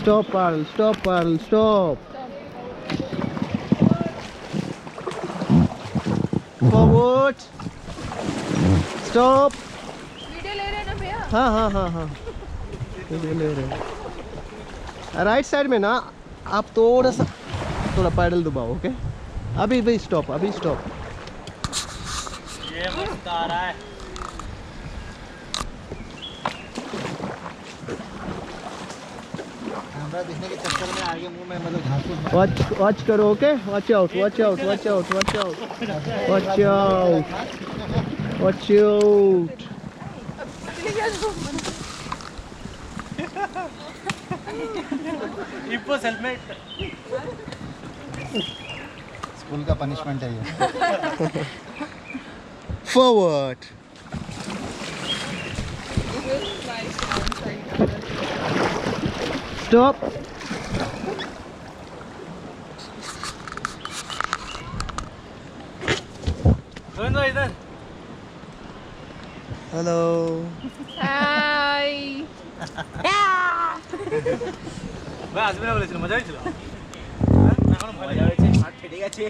Stop, Parul. Stop, Parul. Stop. Forward. Stop. Video ले रहे हैं ना भैया? हाँ वीडियो ले रहे हैं। राइट साइड में ना आप थोड़ा पैडल दबाओ। ओके अभी स्टॉप ये मस्त आ रहा है। कैमरा दिखने के चक्कर में आगे मुंह में मतलब घास फूस वॉच करो। ओके वॉच आउट इप्पो हेलमेट। स्कूल का पनिशमेंट है ये। फॉरवर्ड। स्टॉप। इधर। हेलो। हाय। ভাই আসবে না বলেছিল, মজা হয়েছিল। হ্যাঁ এখন মজা হয়েছে, ঠিক আছে।